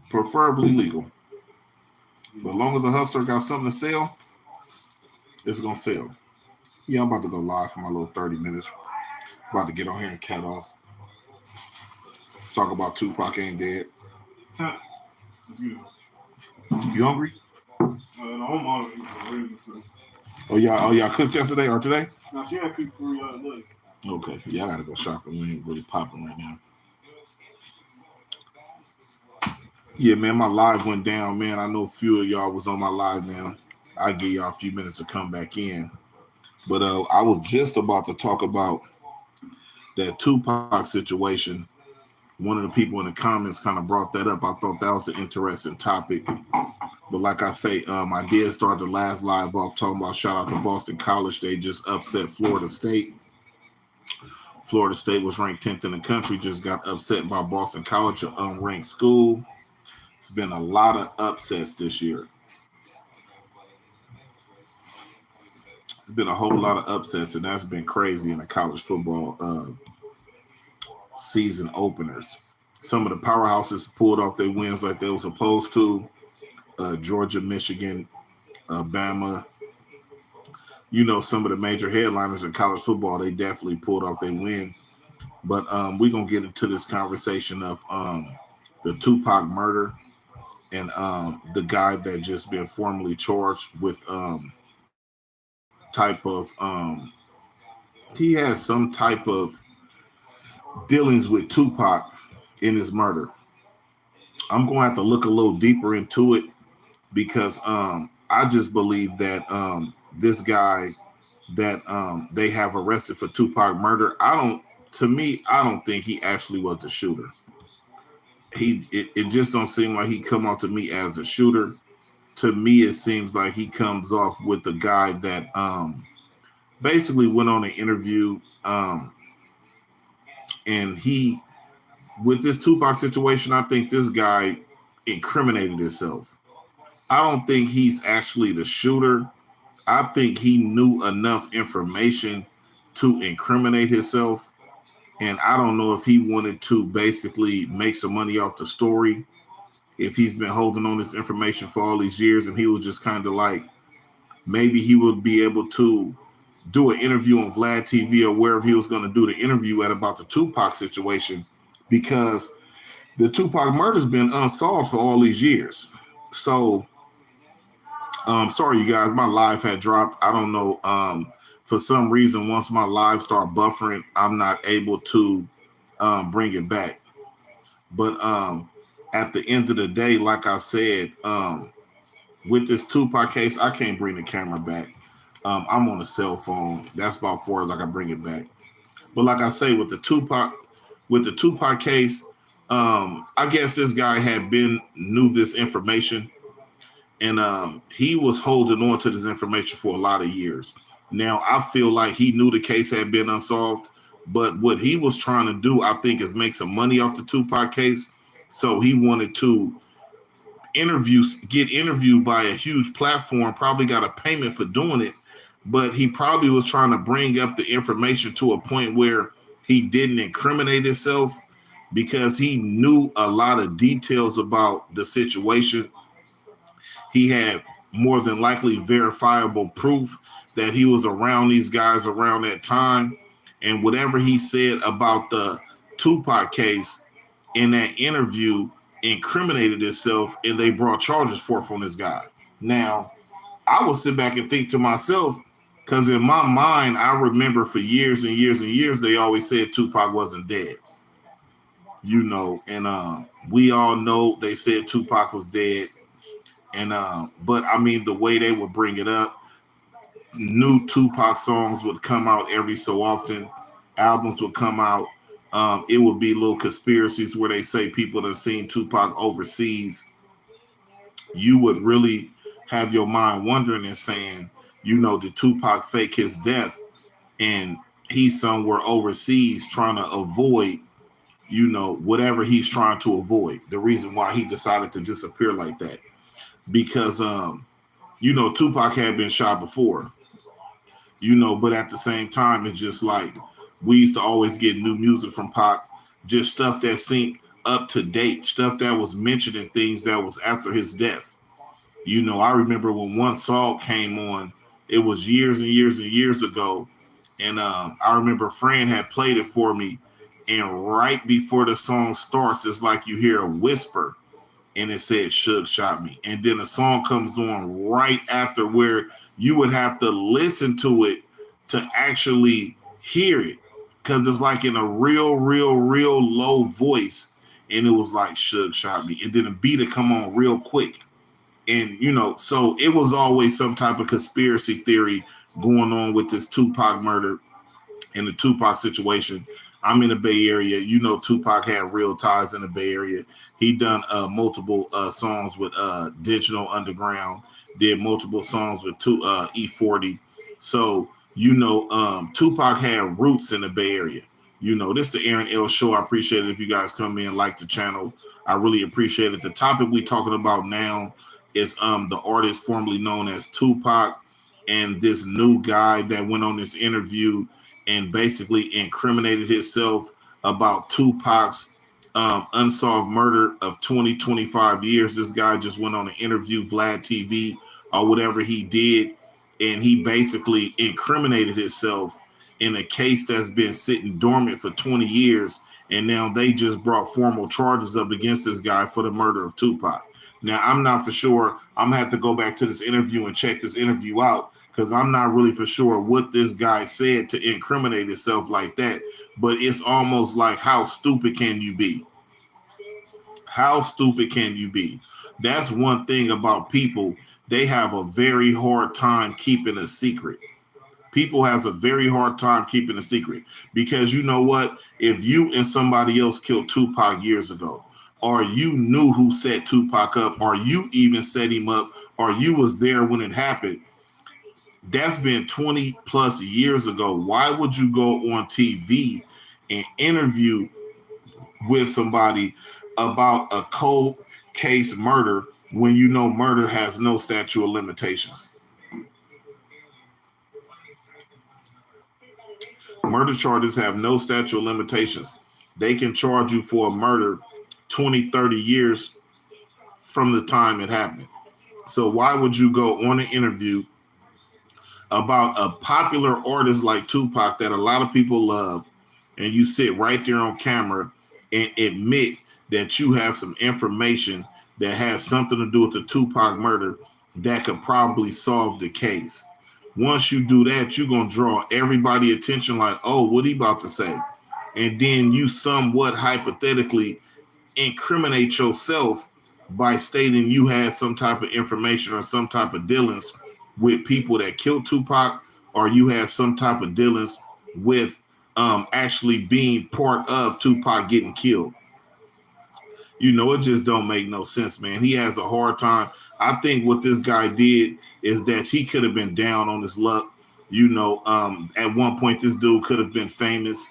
preferably legal. But as long as the hustler got something to sell, it's gonna sell. Yeah, I'm about to go live for my little 30 minutes. About to get on here and cat off. Talk about Tupac ain't dead. Time. Let's get it. You hungry? The home mom is ready. Oh y'all cooked yesterday or today? Now she had cooked for lunch. Okay. Yeah, I gotta go shopping. We ain't really popping right now. Yeah, man, my live went down, man. I know a few of y'all was on my live, man. I give y'all a few minutes to come back in. But I was just about to talk about that Tupac situation. One of the people in the comments kind of brought that up. I thought that was an interesting topic. But like I say, I did start the last live off talking about shout out to Boston College. They just upset Florida State. Florida State was ranked 10th in the country, just got upset by Boston College, an unranked school. It's been a lot of upsets this year. There's been a whole lot of upsets, and that's been crazy in the college football season openers. Some of the powerhouses pulled off their wins like they were supposed to. Georgia, Michigan, Alabama. You know, some of the major headliners in college football, they definitely pulled off their win. But we're going to get into this conversation of the Tupac murder and the guy that just been formally charged with type of he has some type of dealings with Tupac in his murder. I'm going to have to look a little deeper into it because I just believe that this guy that they have arrested for Tupac murder, I don't think he actually was the shooter. It just don't seem like he come out to me as a shooter. To me, it seems like he comes off with the guy that basically went on an interview and he with this Tupac situation, I think this guy incriminated himself. I don't think he's actually the shooter. I think he knew enough information to incriminate himself. And I don't know if he wanted to basically make some money off the story, if he's been holding on this information for all these years and he was just kind of like, maybe he would be able to do an interview on Vlad TV or wherever he was going to do the interview at about the Tupac situation because the Tupac murder's been unsolved for all these years. So, sorry, you guys, my live had dropped. I don't know. For some reason, once my live start buffering, I'm not able to bring it back. But at the end of the day, like I said, with this Tupac case, I can't bring the camera back. I'm on a cell phone. That's about far as I can bring it back. But like I say, with the Tupac case, I guess this guy knew this information, and he was holding on to this information for a lot of years. Now I feel like he knew the case had been unsolved, but what he was trying to do, I think, is make some money off the Tupac case. So he wanted to get interviewed by a huge platform, probably got a payment for doing it, but he probably was trying to bring up the information to a point where he didn't incriminate himself because he knew a lot of details about the situation. He had more than likely verifiable proof that he was around these guys around that time. And whatever he said about the Tupac case in that interview incriminated himself, and they brought charges forth on this guy. Now, I will sit back and think to myself, because in my mind, I remember for years and years and years, they always said Tupac wasn't dead. You know, and we all know they said Tupac was dead. And but I mean, the way they would bring it up, new Tupac songs would come out every so often. Albums would come out. It would be little conspiracies where they say people that seen Tupac overseas. You would really have your mind wondering and saying, you know, did Tupac fake his death and he's somewhere overseas trying to avoid, you know, whatever he's trying to avoid. The reason why he decided to disappear like that. Because you know, Tupac had been shot before, you know, but at the same time, it's just like we used to always get new music from Pac, just stuff that seemed up to date, stuff that was mentioned in things that was after his death. I remember when One Song came on, it was years and years and years ago. And I remember Fran had played it for me. And right before the song starts, it's like you hear a whisper and it said Suge shot me. And then the song comes on right after where you would have to listen to it to actually hear it. Because it's like in a real, real, real low voice. And it was like Suge shot me. And then the beat would come on real quick. And, so it was always some type of conspiracy theory going on with this Tupac murder in the Tupac situation. I'm in the Bay Area. Tupac had real ties in the Bay Area. He done multiple songs with Digital Underground, did multiple songs with E40. So, Tupac had roots in the Bay Area. This is the Aaron L. Show. I appreciate it if you guys come in, like the channel. I really appreciate it. The topic we talking about now is the artist formerly known as Tupac and this new guy that went on this interview and basically incriminated himself about Tupac's unsolved murder of 25 years. This guy just went on an interview, Vlad TV, or whatever he did, and he basically incriminated himself in a case that's been sitting dormant for 20 years, and now they just brought formal charges up against this guy for the murder of Tupac. Now, I'm not for sure. I'm going to have to go back to this interview and check this interview out, because I'm not really for sure what this guy said to incriminate himself like that. But it's almost like, how stupid can you be? How stupid can you be? That's one thing about people. They have a very hard time keeping a secret. People has a very hard time keeping a secret, because you know what? If you and somebody else killed Tupac years ago, or you knew who set Tupac up, or you even set him up, or you was there when it happened, that's been 20 plus years ago. Why would you go on TV and interview with somebody about a cold case murder when you know murder has no statute of limitations? Murder charges have no statute of limitations. They can charge you for a murder 20, 30 years from the time it happened. So why would you go on an interview about a popular artist like Tupac that a lot of people love, and you sit right there on camera and admit that you have some information that has something to do with the Tupac murder that could probably solve the case? Once you do that, you're going to draw everybody attention like, oh, what he about to say? And then you somewhat hypothetically incriminate yourself by stating you had some type of information or some type of dealings with people that killed Tupac, or you had some type of dealings with actually being part of Tupac getting killed. It just don't make no sense, man. He has a hard time. I think what this guy did is that he could have been down on his luck. At one point, this dude could have been famous.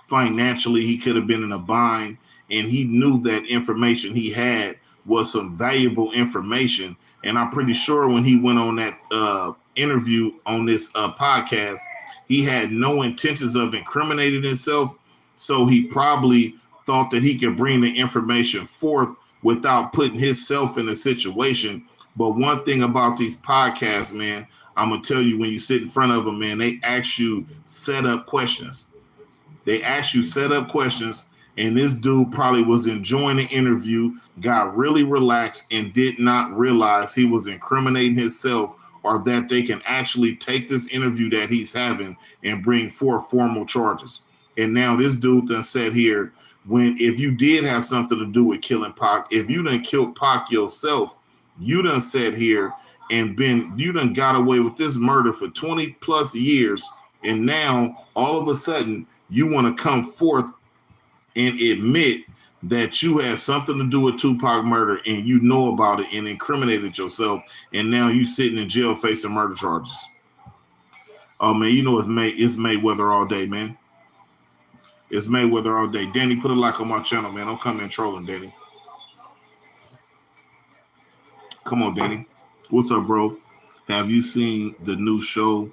Financially, he could have been in a bind, and he knew that information he had was some valuable information. And I'm pretty sure when he went on that interview on this podcast, he had no intentions of incriminating himself. So he probably thought that he could bring the information forth without putting himself in a situation. But one thing about these podcasts, man, I'm going to tell you, when you sit in front of them, man, they ask you set up questions. And this dude probably was enjoying the interview, got really relaxed, and did not realize he was incriminating himself, or that they can actually take this interview that he's having and bring forth formal charges. And now this dude done said here, if you did have something to do with killing Pac, if you done killed Pac yourself, you done sat here and you done got away with this murder for 20 plus years, and now all of a sudden you want to come forth and admit that you had something to do with Tupac murder, and you know about it and incriminated yourself, and now you sitting in jail facing murder charges. Oh man, it's Mayweather all day, man. It's Mayweather all day. Danny, put a like on my channel, man. Don't come in trolling, Danny. Come on, Danny. What's up, bro? Have you seen the new show,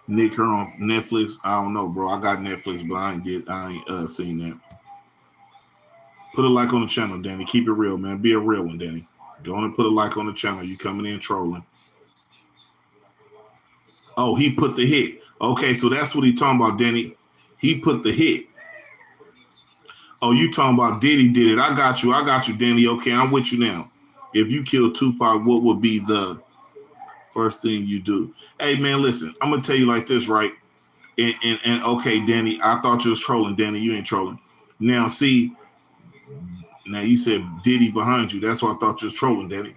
Nick, her on Netflix? I don't know, bro. I got Netflix, but I ain't seen that. Put a like on the channel, Danny. Keep it real, man. Be a real one, Danny. Go on and put a like on the channel. You coming in trolling. Oh, he put the hit. Okay, so that's what he talking about, Danny. He put the hit. Oh, you talking about Diddy did it. I got you, Danny. Okay, I'm with you now. If you kill Tupac, what would be the first thing you do? Hey, man, listen. I'm going to tell you like this, right? And okay, Danny, I thought you was trolling, Danny. You ain't trolling. Now, see, now you said Diddy behind you. That's why I thought you was trolling, Danny.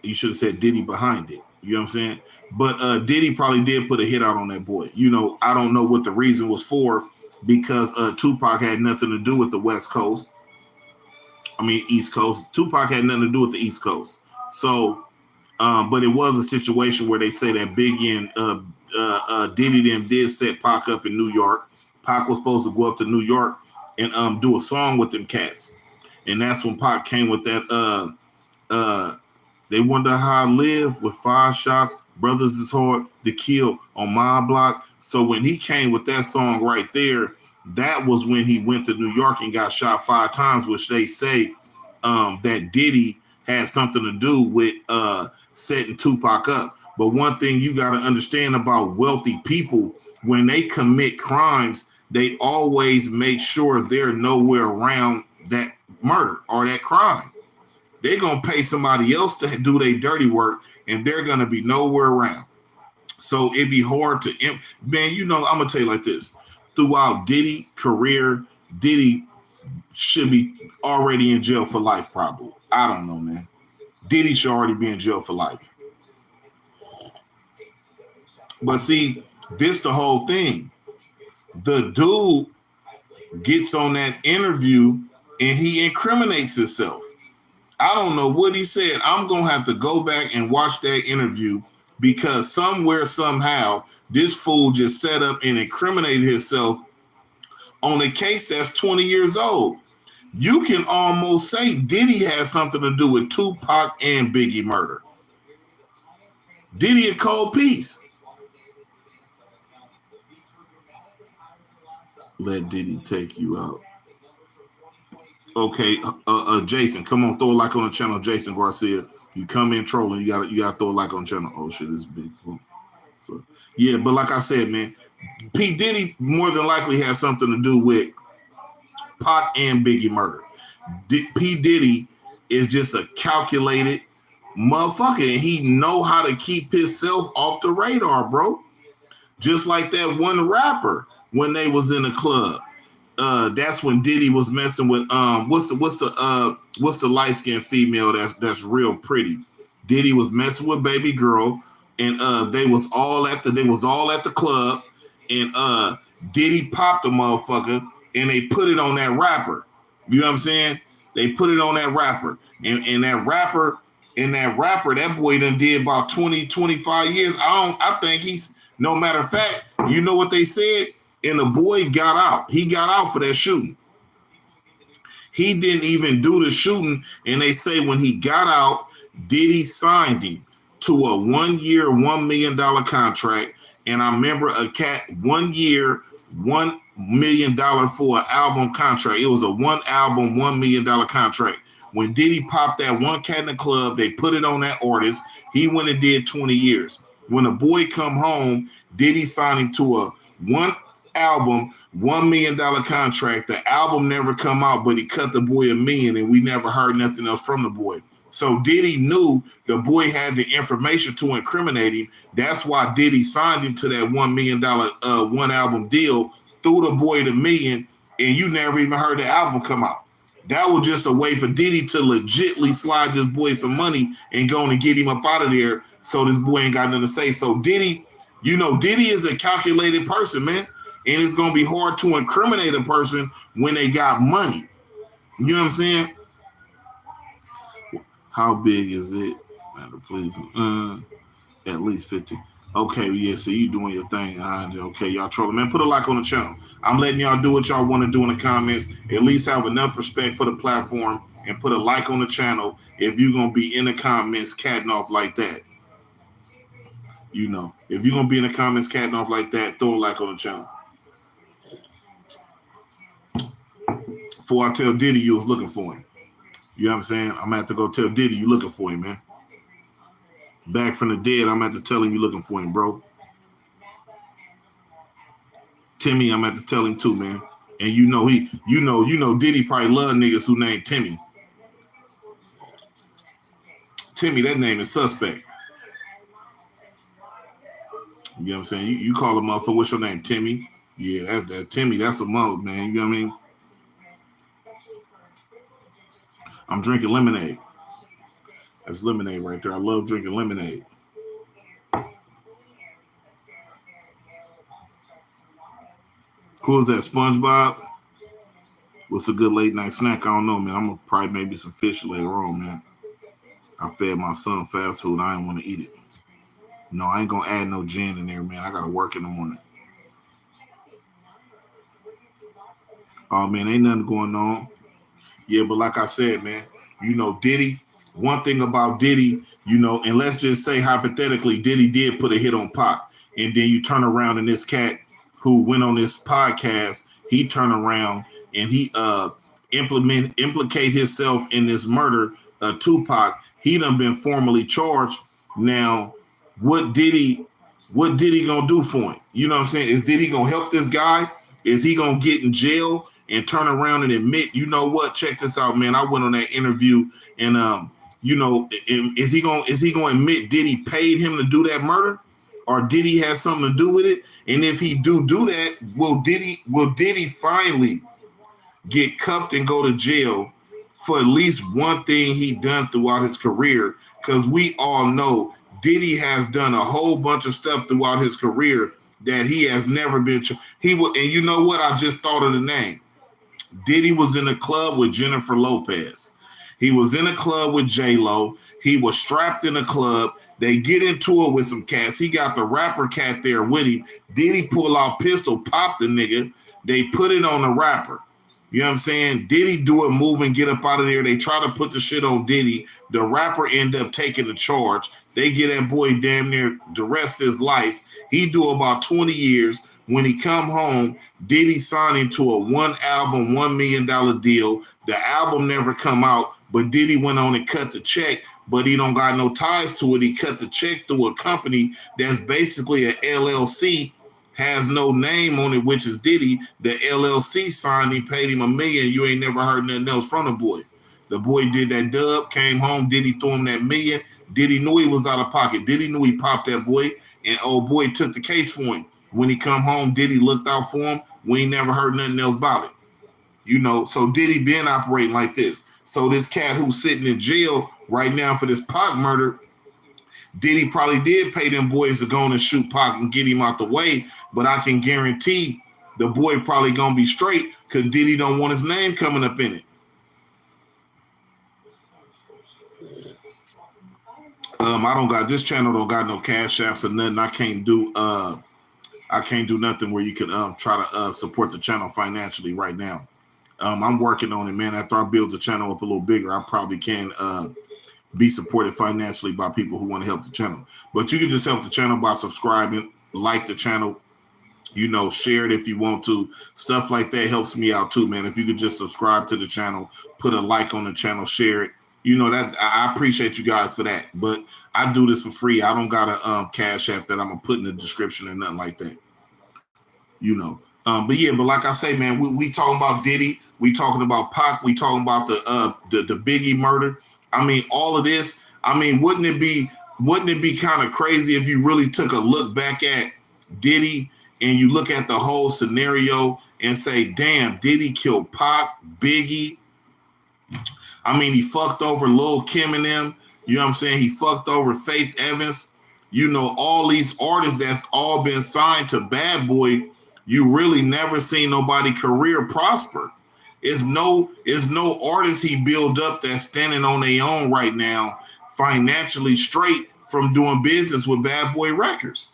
You should have said Diddy behind it. You know what I'm saying? But Diddy probably did put a hit out on that boy. You know, I don't know what the reason was for because Tupac had nothing to do with the West Coast. I mean, East Coast. Tupac had nothing to do with the East Coast. So, but it was a situation where they say that Biggie and Diddy them did set Pac up in New York. Pac was supposed to go up to New York and do a song with them cats. And that's when Pac came with that they wonder how I live with 5 shots. Brothers is hard to kill on my block. So when he came with that song right there, that was when he went to New York and got shot 5 times, which they say that Diddy had something to do with setting Tupac up. But one thing you got to understand about wealthy people, when they commit crimes, they always make sure they're nowhere around that murder or that crime. They're going to pay somebody else to do their dirty work, and they're going to be nowhere around. So it'd be hard to, man, you know, I'm going to tell you like this. Throughout Diddy's career, Diddy should be already in jail for life, probably. I don't know, man. Diddy should already be in jail for life. But see, this the whole thing. The dude gets on that interview, and he incriminates himself. I don't know what he said. I'm going to have to go back and watch that interview because somewhere, somehow, this fool just set up and incriminated himself on a case that's 20 years old. You can almost say Diddy has something to do with Tupac and Biggie murder. Diddy a cold piece. Let Diddy take you out. Okay, Jason, come on, throw a like on the channel, Jason Garcia. You come in trolling, you gotta throw a like on the channel. Oh shit, this is big. So, yeah, but like I said, man, P. Diddy more than likely has something to do with Pac and Biggie murder. P. Diddy is just a calculated motherfucker, and he know how to keep himself off the radar, bro. Just like that one rapper when they was in the club. That's when Diddy was messing with what's the light skinned female that's real pretty. Diddy was messing with baby girl, and they was all at the club, and Diddy popped the motherfucker, and they put it on that rapper. You know what I'm saying? They put it on that rapper, and that boy done did about 20, 25 years. I think he's, no matter of fact, you know what they said? And the boy got out. He got out for that shooting. He didn't even do the shooting. And they say when he got out, Diddy signed him to a 1 year, $1 million contract. And I remember a cat 1 year, $1 million for an album contract. It was a 1 album, $1 million contract. When Diddy popped that one cat in the club, they put it on that artist. He went and did 20 years. When the boy come home, Diddy signed him to a 1 album, $1 million contract. The album never come out, but he cut the boy $1 million, and we never heard nothing else from the boy. So Diddy knew the boy had the information to incriminate him. That's why Diddy signed him to that $1 million 1 album deal, threw the boy $1 million, and you never even heard the album come out. That was just a way for Diddy to legitly slide this boy some money and go and get him up out of there so this boy ain't got nothing to say. So Diddy, you know, Diddy is a calculated person, man. And it's going to be hard to incriminate a person when they got money. You know what I'm saying? How big is it? Please, at least 50. Okay, yeah, so you doing your thing. Okay, y'all trolling. Man, put a like on the channel. I'm letting y'all do what y'all want to do in the comments. At least have enough respect for the platform and put a like on the channel if you're going to be in the comments catting off like that. You know, if you're going to be in the comments catting off like that, throw a like on the channel. Before I tell Diddy you was looking for him. You know what I'm saying? I'm gonna have to go tell Diddy you looking for him, man. Back from the dead, I'm gonna have to tell him you looking for him, bro. Timmy, I'm gonna have to tell him too, man. And you know Diddy probably love niggas who named Timmy. Timmy, that name is suspect. You know what I'm saying? You call a motherfucker, what's your name? Timmy? Yeah, that Timmy, that's a mode, man. You know what I mean? I'm drinking lemonade. That's lemonade right there. I love drinking lemonade. Who is that, SpongeBob? What's a good late night snack? I don't know, man. I'm gonna probably maybe some fish later on, man. I fed my son fast food. I didn't want to eat it. No, I ain't gonna add no gin in there, man. I gotta work in the morning. Oh man, ain't nothing going on. Yeah, but like I said, man, Diddy. One thing about Diddy, and let's just say hypothetically, Diddy did put a hit on Pac, and then you turn around and this cat who went on this podcast, he turned around and he implicate himself in this murder of Tupac. He done been formally charged. Now, what Diddy gonna do for him? You know what I'm saying? Is Diddy gonna help this guy? Is he gonna get in jail and turn around and admit, you know what? Check this out, man. I went on that interview and is he gonna admit Diddy paid him to do that murder? Or Diddy has something to do with it? And if he do that, will Diddy finally get cuffed and go to jail for at least one thing he done throughout his career? Because we all know Diddy has done a whole bunch of stuff throughout his career that he has never been. And you know what? I just thought of the name. Diddy was in a club with Jennifer Lopez. He was in a club with J-Lo. He was strapped in a club. They get into it with some cats. He got the rapper cat there with him. Diddy pull out pistol, pop the nigga. They put it on the rapper. You know what I'm saying? Diddy do a move and get up out of there. They try to put the shit on Diddy. The rapper end up taking the charge. They get that boy damn near the rest of his life. He do about 20 years. When he come home, Diddy signed into a one album, $1 million deal. The album never come out, but Diddy went on and cut the check, but he don't got no ties to it. He cut the check through a company that's basically an LLC, has no name on it, which is Diddy. The LLC signed, he paid him $1 million. You ain't never heard nothing else from the boy. The boy did that dub, came home, Diddy threw him that $1 million. Diddy knew he was out of pocket. Diddy knew he popped that boy, and old boy took the case for him. When he come home, Diddy looked out for him. We ain't never heard nothing else about it. So Diddy been operating like this. So this cat who's sitting in jail right now for this Pac murder, Diddy probably did pay them boys to go and shoot Pac and get him out the way, but I can guarantee the boy probably gonna be straight because Diddy don't want his name coming up in it. This channel don't got no cash apps or nothing. I can't do nothing where you can try to support the channel financially right now. I'm working on it, man. After I build the channel up a little bigger, I probably can be supported financially by people who want to help the channel. But you can just help the channel by subscribing, like the channel, share it if you want to. Stuff like that helps me out too, man. If you could just subscribe to the channel, put a like on the channel, share it. That I appreciate you guys for that. But I do this for free. I don't got a cash app that I'm gonna put in the description or nothing like that. But like I say, man, we talking about Diddy, we talking about Pac, we talking about the Biggie murder. I mean, all of this. I mean, wouldn't it be kind of crazy if you really took a look back at Diddy and you look at the whole scenario and say, damn, Diddy killed Pac, Biggie. I mean, he fucked over Lil' Kim and them. You know what I'm saying? He fucked over Faith Evans. All these artists that's all been signed to Bad Boy. You really never seen nobody career prosper. It's no artist he built up that's standing on their own right now, financially straight from doing business with Bad Boy Records.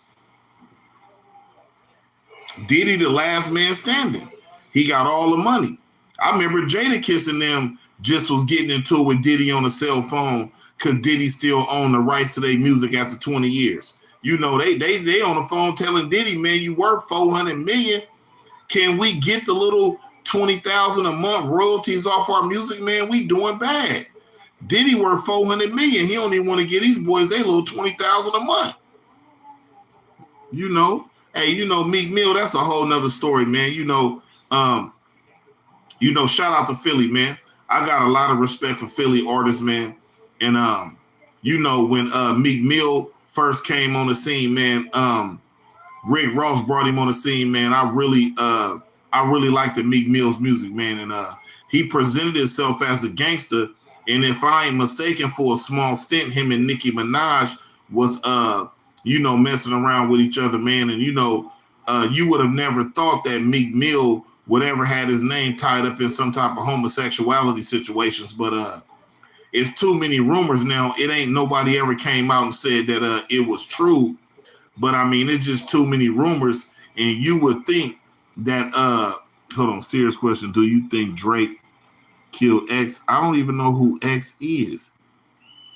Diddy, the last man standing. He got all the money. I remember Jadakiss and them just was getting into it with Diddy on a cell phone because Diddy still owned the rights to their music after 20 years. They on the phone telling Diddy, man, you worth $400 million. Can we get the little $20,000 a month royalties off our music, man, we doing bad. Diddy worth $400 million. He don't even want to get these boys they little $20,000 a month. You know, hey, Meek Mill, that's a whole nother story, man. Shout out to Philly, man. I got a lot of respect for Philly artists, man. And when Meek Mill first came on the scene, man, Rick Ross brought him on the scene, man. I really liked the Meek Mill's music, man. And he presented himself as a gangster. And if I ain't mistaken, for a small stint, him and Nicki Minaj was messing around with each other, man. And you would have never thought that Meek Mill would ever had his name tied up in some type of homosexuality situations, but it's too many rumors now. It ain't nobody ever came out and said that it was true, but I mean it's just too many rumors. And you would think that hold on, serious question. Do you think Drake killed X? I don't even know who X is.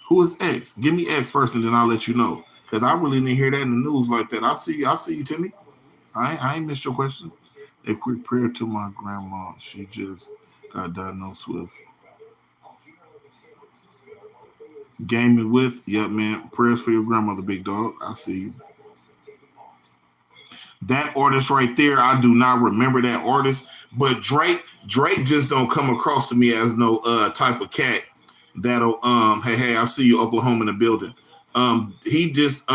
Who is X? Give me X first and then I'll let you know. Because I really didn't hear that in the news like that. I see you, Timmy. I ain't missed your question. A quick prayer to my grandma. She just got diagnosed with gaming with. Yeah, man. Prayers for your grandmother, big dog. I see you. That artist right there, I do not remember that artist. But Drake just don't come across to me as no type of cat that'll hey, I see you, Oklahoma in the building. He just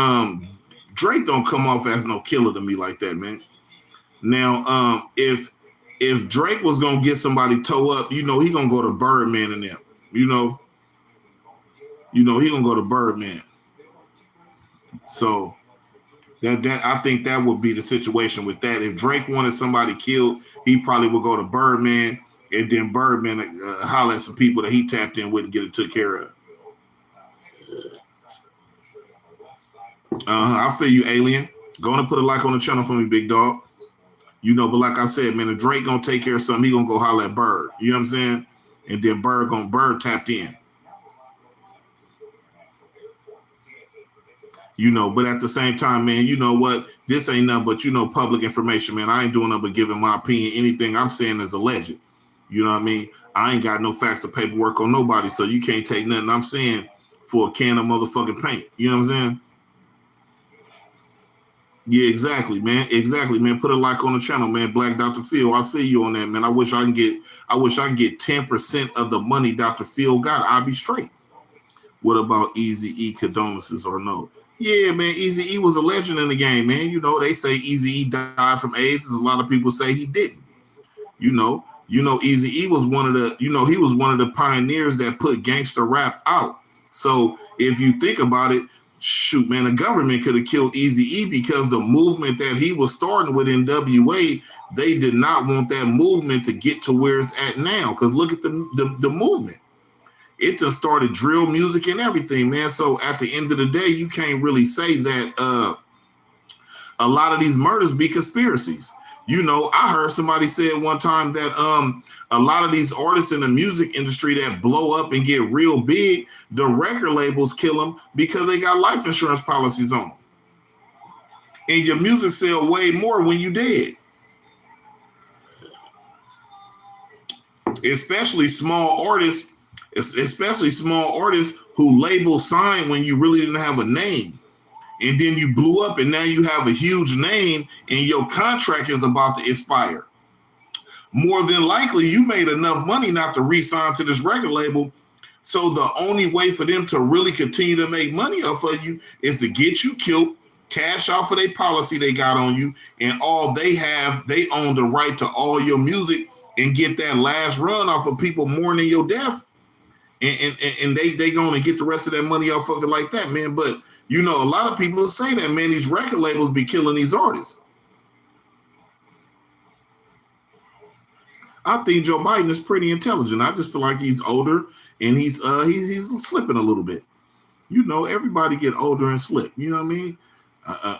Drake don't come off as no killer to me like that, man. Now, if Drake was gonna get somebody toe up, he gonna go to Birdman and them. He gonna go to Birdman. So that I think that would be the situation with that. If Drake wanted somebody killed, he probably would go to Birdman, and then Birdman holler at some people that he tapped in with and get it took care of. I feel you, Alien. Go and put a like on the channel for me, big dog. But like I said, man, if Drake gonna take care of something, he gonna go holler at Bird. You know what I'm saying? And then Bird tapped in. But at the same time, man, you know what? This ain't nothing but, public information, man. I ain't doing nothing but giving my opinion. Anything I'm saying is alleged. You know what I mean? I ain't got no facts or paperwork on nobody, so you can't take nothing I'm saying for a can of motherfucking paint. You know what I'm saying? Yeah, exactly, man. Exactly, man. Put a like on the channel, man. Black Dr. Phil. I feel you on that, man. I wish I can get 10% of the money Dr. Phil got. I'll be straight. What about Eazy-E condolences or no? Yeah, man. Eazy-E was a legend in the game, man. They say Eazy-E died from AIDS. A lot of people say he didn't. Eazy-E was one of the, he was one of the pioneers that put gangster rap out. So if you think about it, shoot, man, the government could have killed Eazy-E because the movement that he was starting with in WA, they did not want that movement to get to where it's at now. Because look at the movement. It just started drill music and everything, man. So at the end of the day, you can't really say that a lot of these murders be conspiracies. I heard somebody say at one time that a lot of these artists in the music industry that blow up and get real big, the record labels kill them because they got life insurance policies on them. And your music sell way more when you dead. Especially small artists who label sign when you really didn't have a name. And then you blew up and now you have a huge name and your contract is about to expire. More than likely, you made enough money not to re-sign to this record label. So the only way for them to really continue to make money off of you is to get you killed, cash out for their policy they got on you, and all they own the right to all your music and get that last run off of people mourning your death. And they going to get the rest of that money off of it like that, man. But a lot of people say that, man, these record labels be killing these artists. I think Joe Biden is pretty intelligent. I just feel like he's older and he's slipping a little bit. Everybody get older and slip. You know what I mean?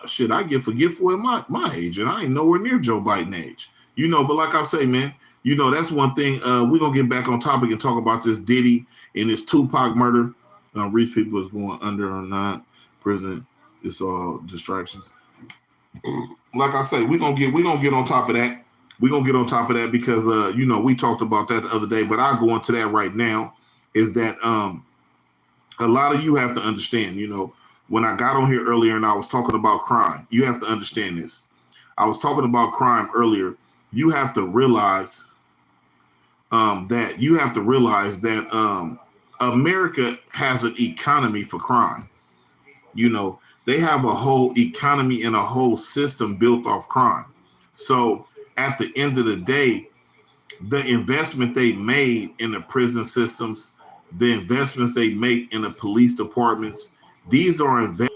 Shit, I get forgetful at my age, and I ain't nowhere near Joe Biden age. But like I say, man, that's one thing. We're going to get back on topic and talk about this Diddy and this Tupac murder. Rich people is going under or not. Prison, it's all distractions. Like I say, we're gonna get on top of that. we're gonna get on top of that because we talked about that the other day, but I'll go into that right now. Is that a lot of you have to understand, when I got on here earlier and I was talking about crime, you have to understand this. I was talking about crime earlier. You have to realize that America has an economy for crime. They have a whole economy and a whole system built off crime. So at the end of the day, the investment they made in the prison systems, the investments they make in the police departments, these are investments.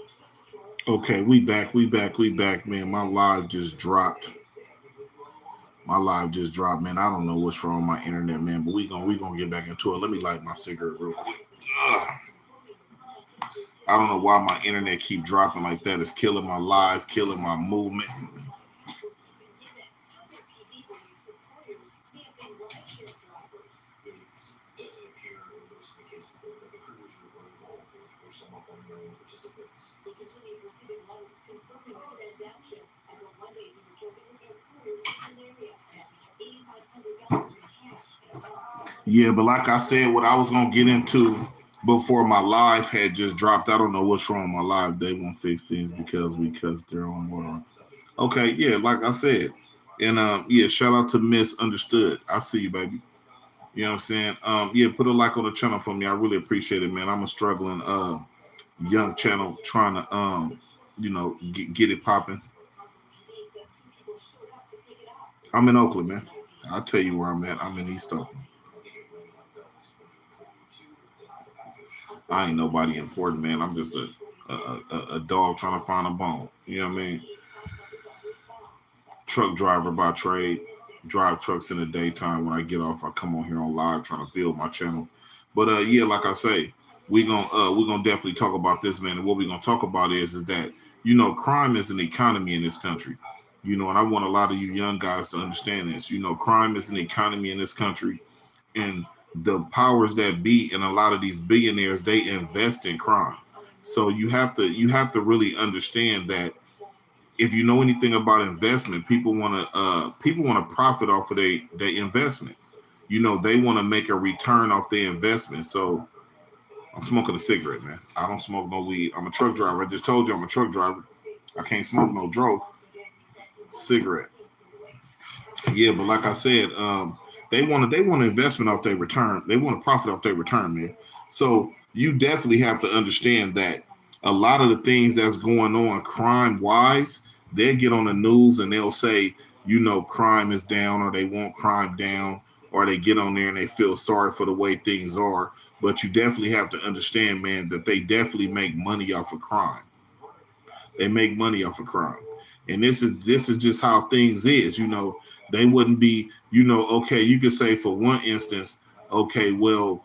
Okay, we back, man. My live just dropped. Man. I don't know what's wrong with my internet, man, but we gonna get back into it. Let me light my cigarette real quick. Ugh. I don't know why my internet keep dropping like that. It's killing my live, killing my movement. Yeah, but like I said, what I was gonna get into before my live had just dropped. I don't know what's wrong with my live. They won't fix things because they're on water. Okay, yeah, like I said. And yeah, shout out to Misunderstood. I see you, baby. You know what I'm saying? Yeah, put a like on the channel for me. I really appreciate it, man. I'm a struggling young channel trying to get it popping. I'm in Oakland, man. I'll tell you where I'm at. I'm in East Oakland. I ain't nobody important, man. I'm just a dog trying to find a bone. You know what I mean? Truck driver by trade. Drive trucks in the daytime. When I get off, I come on here on live trying to build my channel. But yeah, like I say, we're gonna definitely talk about this, man. And what we're gonna talk about is that crime is an economy in this country. And I want a lot of you young guys to understand this. Crime is an economy in this country, and the powers that be and a lot of these billionaires, they invest in crime. So you have to really understand that if you know anything about investment, people want to profit off of their investment. They want to make a return off their investment. So I'm smoking a cigarette, man. I don't smoke no weed. I'm a truck driver. I just told you I'm a truck driver. I can't smoke no dro cigarette. Yeah, but like I said, they want investment off their return. They want to profit off their return, man. So you definitely have to understand that a lot of the things that's going on crime wise, they'll get on the news and they'll say, crime is down, or they want crime down, or they get on there and they feel sorry for the way things are. But you definitely have to understand, man, that they definitely make money off of crime. They make money off of crime. And this is just how things is. They wouldn't be, okay, you could say for one instance, okay, well,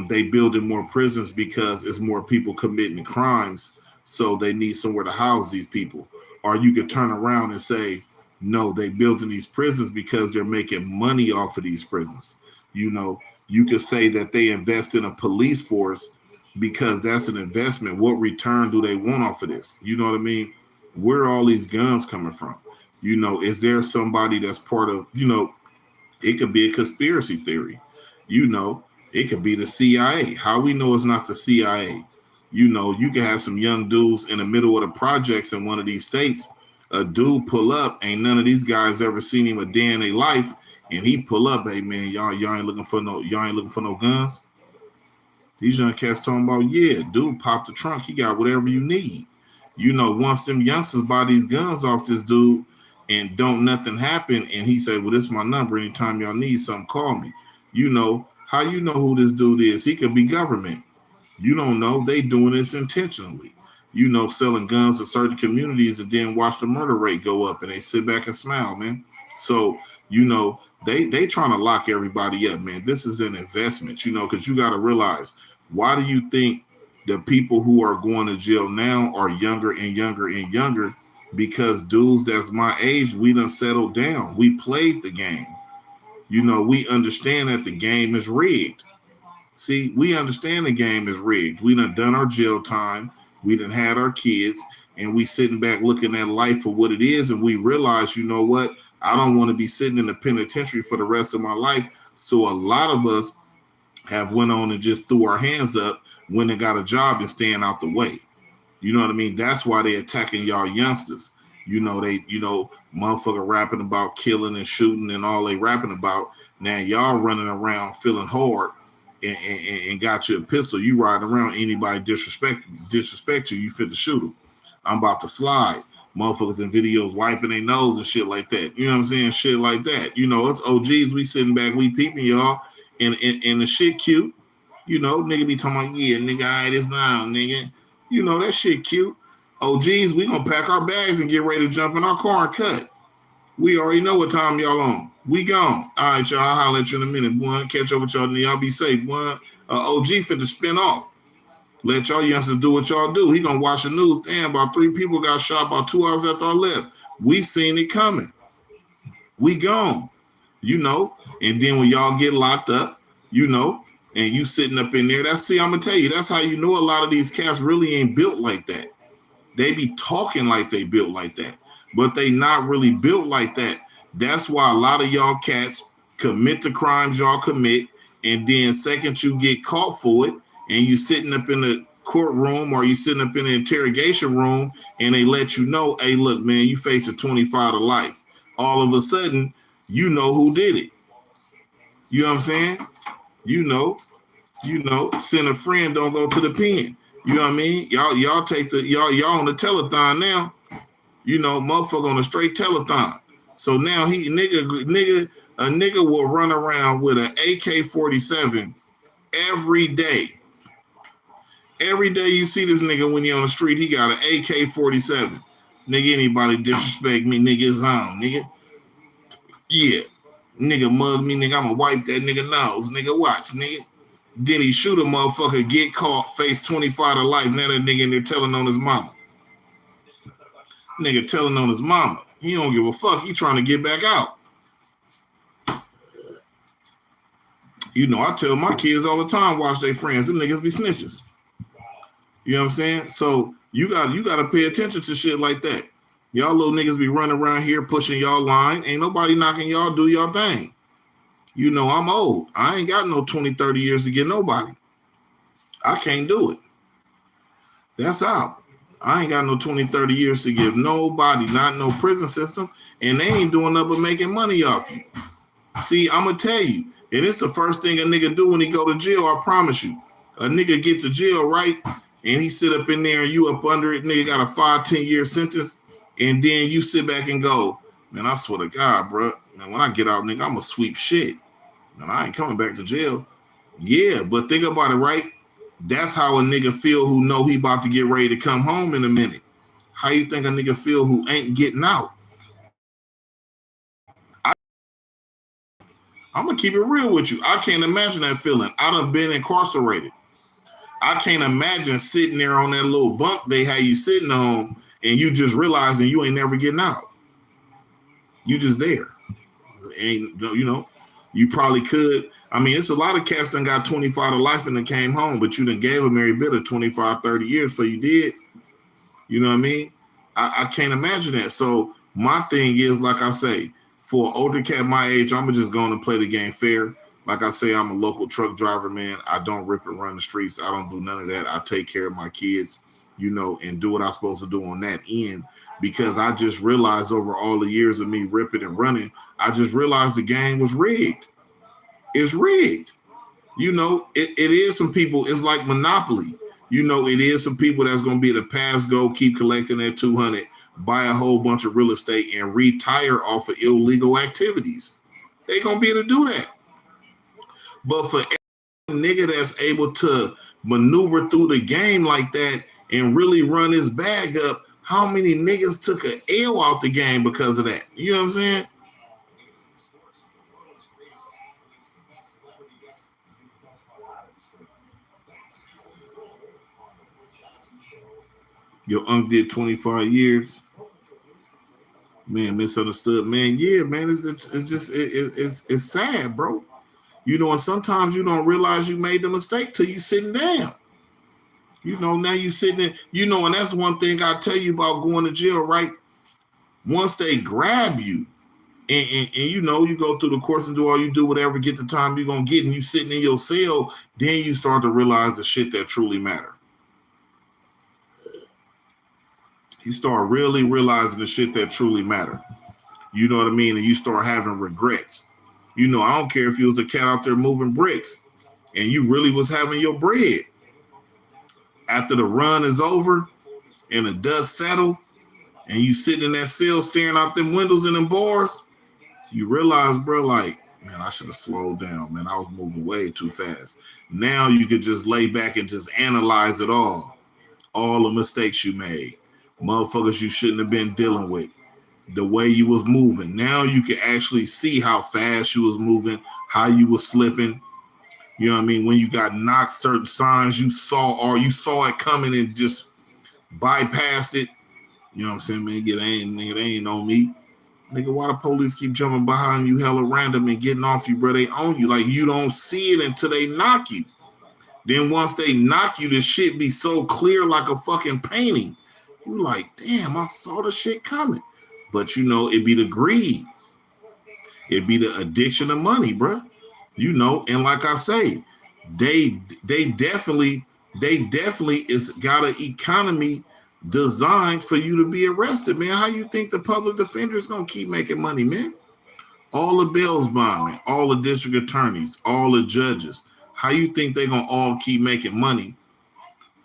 they building more prisons because it's more people committing crimes, so they need somewhere to house these people. Or you could turn around and say, no, they building these prisons because they're making money off of these prisons. You could say that they invest in a police force because that's an investment. What return do they want off of this? You know what I mean? Where are all these guns coming from? Is there somebody that's part of, it could be a conspiracy theory. You know, it could be the CIA. How we know it's not the CIA? You can have some young dudes in the middle of the projects in one of these states. A dude pull up, ain't none of these guys ever seen him a day in their life, and he pull up, hey man, y'all ain't looking for no guns. These young cats talking about, yeah, dude, pop the trunk. He got whatever you need. Once them youngsters buy these guns off this dude and don't nothing happen, and he said, well, this is my number. Anytime y'all need something, call me. How you know who this dude is? He could be government. You don't know. They doing this intentionally. Selling guns to certain communities and then watch the murder rate go up and they sit back and smile, man. So, they trying to lock everybody up, man. This is an investment, because you got to realize, why do you think the people who are going to jail now are younger and younger and younger? Because dudes that's my age, we done settled down. We played the game. We understand that the game is rigged. See, we understand the game is rigged. We done our jail time. We done had our kids, and we sitting back looking at life for what it is, and we realize, you know what? I don't want to be sitting in the penitentiary for the rest of my life. So a lot of us have went on and just threw our hands up when they got a job and staying out the way. You know what I mean? That's why they attacking y'all youngsters. Motherfucker rapping about killing and shooting and all they rapping about. Now y'all running around feeling hard and got you a pistol. You riding around, anybody disrespect you, you fit to shoot them. I'm about to slide. Motherfuckers in videos wiping their nose and shit like that. You know what I'm saying? Shit like that. It's OGs. We sitting back, we peeping y'all, and the shit cute. Nigga be talking about, yeah, nigga, all right, it's down, nigga. That shit cute. OGs, we gonna pack our bags and get ready to jump in our car and cut. We already know what time y'all on. We gone. All right, y'all. I'll holler at you in a minute, boy. Catch up with y'all. Y'all be safe, boy. OG finna spin off. Let y'all youngsters do what y'all do. He gonna watch the news. Damn, about 3 people got shot about 2 hours after I left. We seen it coming. We gone. And then when y'all get locked up, and you sitting up in there, I'm gonna tell you, that's how you know a lot of these cats really ain't built like that. They be talking like they built like that, but they not really built like that. That's why a lot of y'all cats commit the crimes y'all commit, and then second you get caught for it, and you sitting up in the courtroom or you sitting up in the interrogation room, and they let you know, hey, look, man, you face a 25 to life. All of a sudden, you know who did it. You know what I'm saying? Send a friend, don't go to the pen. You know what I mean? Y'all take y'all on the telethon now. Motherfucker on a straight telethon. So now a nigga will run around with an AK-47 every day. Every day you see this nigga when he on the street, he got an AK-47. Nigga, anybody disrespect me, nigga, is on, nigga. Yeah. Nigga mug me, nigga, I'ma wipe that nigga nose. Nigga, watch, nigga. Then he shoot a motherfucker, get caught, face 25 to life. Now that nigga in there telling on his mama. Nigga telling on his mama. He don't give a fuck. He trying to get back out. I tell my kids all the time, watch their friends. Them niggas be snitches. You know what I'm saying? So you got to pay attention to shit like that. Y'all little niggas be running around here pushing y'all line. Ain't nobody knocking y'all, do y'all thing. I'm old. I ain't got no 20, 30 years to get nobody. I can't do it. That's out. I ain't got no 20, 30 years to give nobody, not no prison system, and they ain't doing nothing but making money off you. See, I'm going to tell you, and it's the first thing a nigga do when he go to jail, I promise you. A nigga get to jail, right, and he sit up in there and you up under it, nigga got a 5-10 year sentence, and then you sit back and go, man, I swear to God, bro, man, when I get out, nigga, I'm going to sweep shit. Man, I ain't coming back to jail. Yeah, but think about it, right? That's how a nigga feel who know he about to get ready to come home in a minute. How you think a nigga feel who ain't getting out? I'm going to keep it real with you. I can't imagine that feeling. I done been incarcerated. I can't imagine sitting there on that little bunk they had you sitting on and you just realizing you ain't never getting out. You just there. You probably could. I mean, it's a lot of cats that got 25 to life and then came home, but you done gave them every bit of 25, 30 years for you did. You know what I mean? I can't imagine that. So my thing is, like I say, for an older cat my age, I'm just going to play the game fair. Like I say, I'm a local truck driver, man. I don't rip and run the streets. I don't do none of that. I take care of my kids, and do what I'm supposed to do on that end. Because I just realized over all the years of me ripping and running, I just realized the game was rigged. It's rigged. It is some people, it's like Monopoly. It is some people that's going to be the pass go, keep collecting that 200, buy a whole bunch of real estate and retire off of illegal activities. They going to be able to do that. But for every nigga that's able to maneuver through the game like that and really run his bag up, how many niggas took an L out the game because of that? You know what I'm saying? Your uncle did 25 years. Man, misunderstood. Man, yeah, man, it's sad, bro. And sometimes you don't realize you made the mistake till you sitting down. Now you sitting there, and that's one thing I tell you about going to jail, right? Once they grab you and you know, you go through the course and do all you do, whatever, get the time you're gonna get, and you sitting in your cell, then you start to realize the shit that truly matter. You start really realizing the shit that truly matter. You know what I mean? And you start having regrets. You know, I don't care if you was a cat out there moving bricks and you really was having your bread. After the run is over and the dust settle and you sitting in that cell staring out them windows in them bars, you realize, bro, like, man, I should have slowed down, man. I was moving way too fast. Now you could just lay back and just analyze it all the mistakes you made, motherfuckers you shouldn't have been dealing with, the way you was moving. Now you can actually see how fast you was moving, how you was slipping. You know what I mean? When you got knocked, certain signs you saw, or you saw it coming and just bypassed it. You know what I'm saying, man? They ain't on me. Nigga, why the police keep jumping behind you hella random and getting off you, bro? They own you. Like, you don't see it until they knock you. Then once they knock you, the shit be so clear like a fucking painting. You like, damn, I saw the shit coming. But you know, it be the greed. It be the addiction of money, bro. You know, and like I say, they definitely is got an economy designed for you to be arrested, man. How you think the public defender is gonna keep making money, man? All the bail's bondmen, all the district attorneys, all the judges. How you think they're gonna all keep making money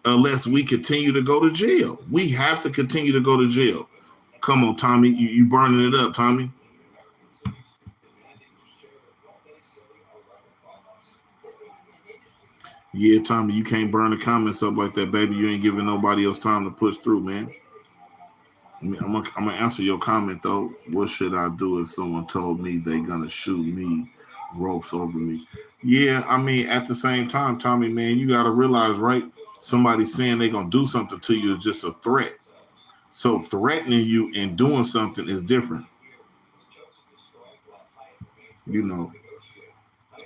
unless we continue to go to jail? We have to continue to go to jail. Come on, Tommy, you burning it up, Tommy. Yeah, Tommy, you can't burn the comments up like that, baby. You ain't giving nobody else time to push through, man. I'm gonna answer your comment though. What should I do if someone told me they gonna shoot me, ropes over me? Yeah, I mean, at the same time, Tommy, man, you gotta realize, right? Somebody saying they gonna do something to you is just a threat. So threatening you and doing something is different. You know.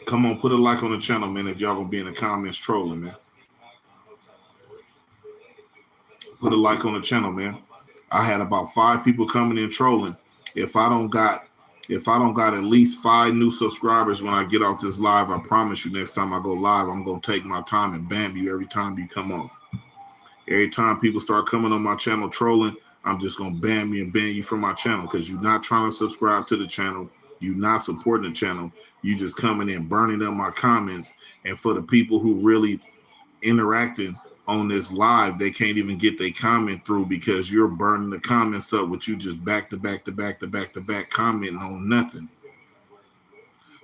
Come on, put a like on the channel, man, if y'all gonna be in the comments trolling, man. Put a like on the channel, man. I had about 5 people coming in trolling. If I don't got at least 5 new subscribers when I get off this live, I promise you next time I go live, I'm gonna take my time and bam you every time you come off. Every time people start coming on my channel trolling, I'm just gonna bam you and ban you from my channel because you're not trying to subscribe to the channel. You're not supporting the channel. You just coming in burning up my comments. And for the people who really interacting on this live, they can't even get their comment through because you're burning the comments up with you just back to back to back to back to back commenting on nothing.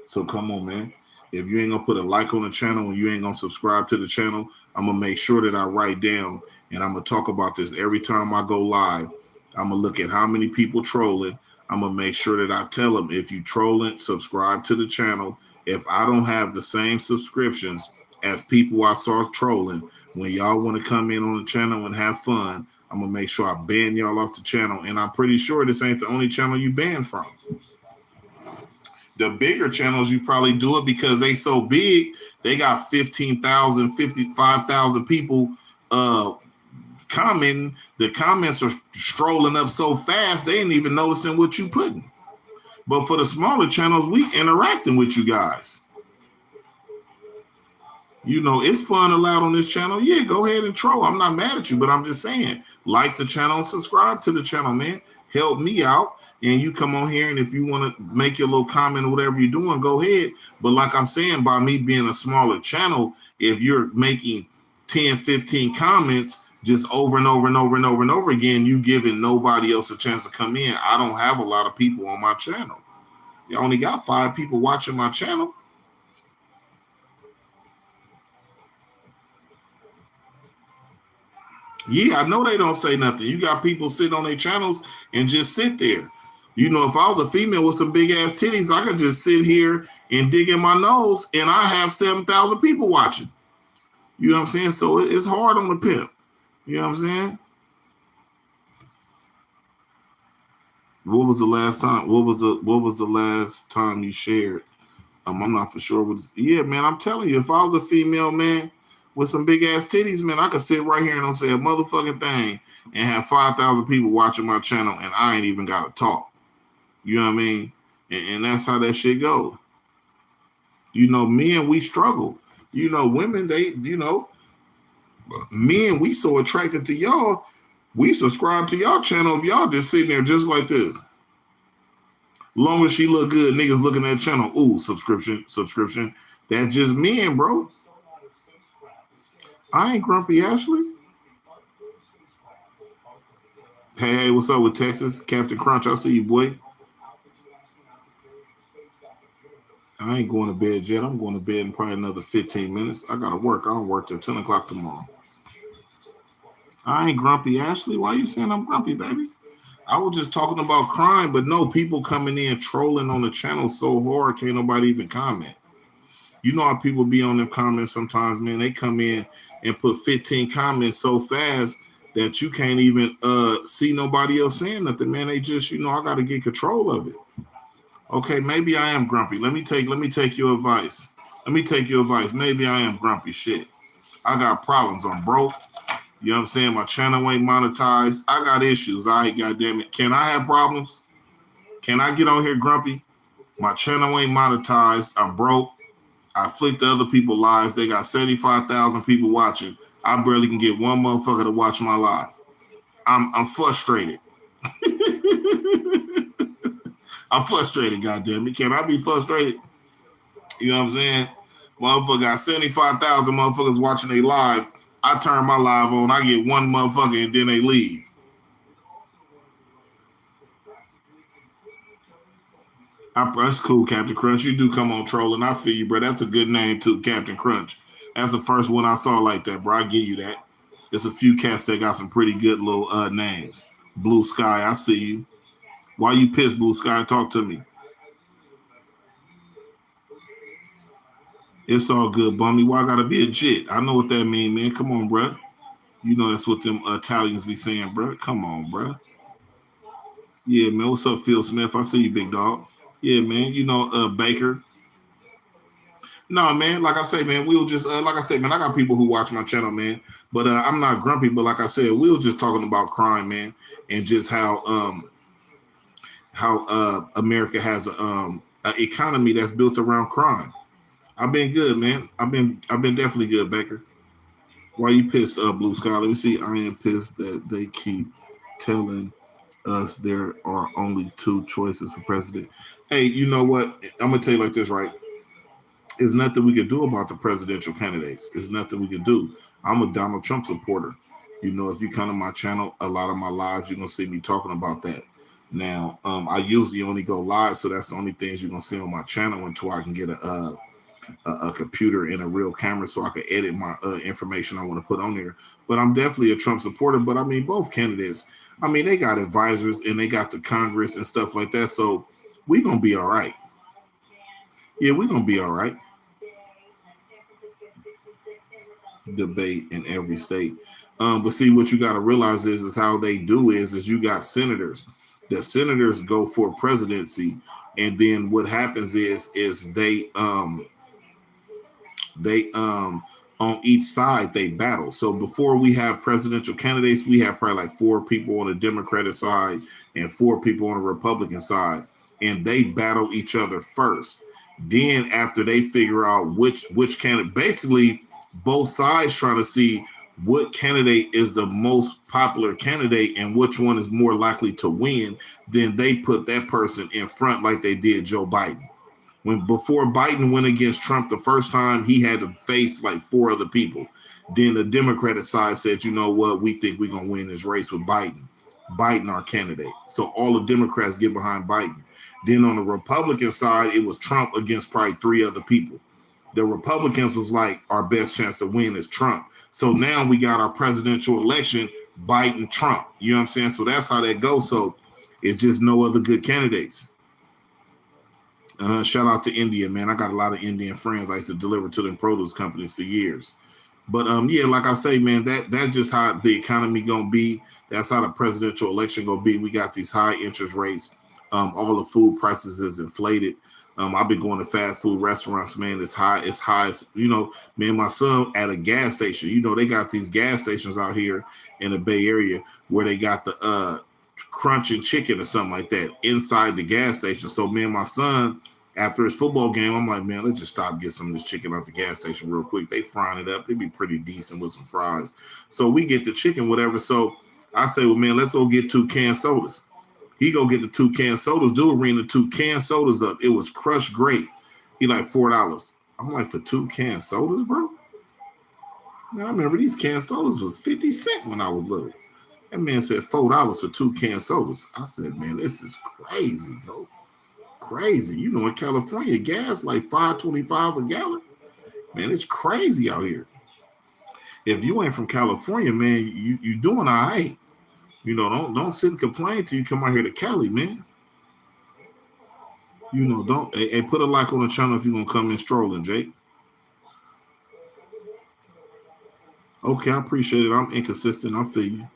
So come on, man. If you ain't gonna put a like on the channel and you ain't gonna subscribe to the channel, I'm gonna make sure that I write down and I'm gonna talk about this every time I go live. I'm gonna look at how many people trolling. I'm gonna make sure that I tell them, if you trolling, subscribe to the channel. If I don't have the same subscriptions as people I saw trolling, when y'all want to come in on the channel and have fun, I'm gonna make sure I ban y'all off the channel. And I'm pretty sure this ain't the only channel you banned from. The bigger channels, you probably do it because they so big, they got 15,000, 55,000 people commenting. The comments are strolling up so fast, they ain't even noticing what you putting. But for the smaller channels, we interacting with you guys. You know, it's fun allowed on this channel. Yeah, go ahead and troll. I'm not mad at you, but I'm just saying, like the channel, subscribe to the channel, man. Help me out. And you come on here, and if you want to make your little comment or whatever you're doing, go ahead. But like I'm saying, by me being a smaller channel, if you're making 10, 15 comments just over and over and over and over and over again, you giving nobody else a chance to come in. I don't have a lot of people on my channel. I only got 5 people watching my channel. Yeah, I know they don't say nothing. You got people sitting on their channels and just sit there. You know, if I was a female with some big ass titties, I could just sit here and dig in my nose and I have 7,000 people watching. You know what I'm saying? So it's hard on the pimp. You know what I'm saying? What was the last time? What was the last time you shared? I'm not for sure. Yeah, man, I'm telling you, if I was a female, man, with some big ass titties, man, I could sit right here and don't say a motherfucking thing and have 5,000 people watching my channel and I ain't even got to talk. You know what I mean? And that's how that shit go. Men, we struggle. Women, men, we so attracted to y'all. We subscribe to y'all channel if y'all just sitting there just like this. Long as she look good, niggas looking at the channel. Ooh, subscription. That's just men, bro. I ain't grumpy, Ashley. Hey, what's up with Texas? Captain Crunch, I see you, boy. I ain't going to bed yet. I'm going to bed in probably another 15 minutes. I got to work. I don't work till 10 o'clock tomorrow. I ain't grumpy, Ashley. Why you saying I'm grumpy, baby? I was just talking about crime, but no, people coming in trolling on the channel so hard, can't nobody even comment. You know how people be on them comments sometimes, man. They come in and put 15 comments so fast that you can't even see nobody else saying nothing, man. They just, I got to get control of it. Okay, maybe I am grumpy. Let me take your advice. Maybe I am grumpy. Shit. I got problems. I'm broke. You know what I'm saying? My channel ain't monetized. I got issues. All right, goddamn it. Can I have problems? Can I get on here grumpy? My channel ain't monetized. I'm broke. I flick the other people's lives. They got 75,000 people watching. I barely can get one motherfucker to watch my live. I'm frustrated. I'm frustrated, goddamn it. Can I be frustrated? You know what I'm saying? Motherfucker got 75,000 motherfuckers watching they live. I turn my live on. I get one motherfucker and then they leave. That's cool, Captain Crunch. You do come on trolling. I feel you, bro. That's a good name too, Captain Crunch. That's the first one I saw like that, bro. I give you that. There's a few cats that got some pretty good little names. Blue Sky, I see you. Why you pissed, Blue Sky? Talk to me. It's all good, bummy. Why I gotta be a jit? I know what that mean, man. Come on, bro. You know that's what them Italians be saying, bro. Come on, bro. Yeah, man. What's up, Phil Smith? I see you, big dog. Yeah, man. Baker. No, man. Like I say, man, we'll just like I said, man. I got people who watch my channel, man. But I'm not grumpy. But like I said, we were just talking about crime, man, and just how America has a economy that's built around crime. I've been good, man. I've been definitely good, Baker. Why you pissed, Blue Sky? Let me see. I am pissed that they keep telling us there are only two choices for president. Hey, you know what? I'm gonna tell you like this, right? There's nothing we can do about the presidential candidates. There's nothing we can do. I'm a Donald Trump supporter. If you come to my channel, a lot of my lives, you're gonna see me talking about that. Now, I usually only go live, so that's the only things you're gonna see on my channel until I can get a computer and a real camera so I can edit my information I want to put on there. But I'm definitely a Trump supporter. But I mean, both candidates, they got advisors and they got the Congress and stuff like that. So we're going to be all right. Yeah, we're going to be all right. Debate in every state. But see, what you got to realize is how they do is you got senators. The senators go for presidency. And then what happens is they on each side they battle. So before we have presidential candidates, we have probably like 4 people on the Democratic side and 4 people on the Republican side, and they battle each other first. Then after they figure out which candidate, basically both sides trying to see what candidate is the most popular candidate and which one is more likely to win, then they put that person in front like they did Joe Biden. Before Biden went against Trump the first time, he had to face like 4 other people. Then the Democratic side said, you know what, we think we're going to win this race with Biden. Biden, our candidate. So all the Democrats get behind Biden. Then on the Republican side, it was Trump against probably 3 other people. The Republicans was like, our best chance to win is Trump. So now we got our presidential election, Biden, Trump. You know what I'm saying? So that's how that goes. So it's just no other good candidates. Shout out to India, man. I got a lot of Indian friends. I used to deliver to them produce companies for years. But yeah, like I say, man, that's just how the economy gonna be. That's how the presidential election gonna be. We got these high interest rates. All the food prices is inflated. I've been going to fast food restaurants, man. It's high as, me and my son at a gas station. They got these gas stations out here in the Bay Area where they got the crunching chicken or something like that inside the gas station. So me and my son, after his football game, I'm like, man, let's just stop and get some of this chicken out the gas station real quick. They frying it up. It'd be pretty decent with some fries. So we get the chicken, whatever. So I say, well, man, let's go get 2 canned sodas. He go get the 2 canned sodas. Dude ran the 2 canned sodas up. It was crushed grape. He like $4. I'm like, for 2 canned sodas, bro? Now, I remember these canned sodas was 50 cents when I was little. That man said $4 for 2 canned sodas. I said, man, this is crazy, bro. Crazy. You know, in California, gas like $5.25 a gallon. Man, it's crazy out here. If you ain't from California, man, you doing all right. You know, don't sit and complain till you come out here to Cali, man. You know, don't hey, put a like on the channel if you're gonna come in strolling, Jake. Okay, I appreciate it. I'm inconsistent. I feel you.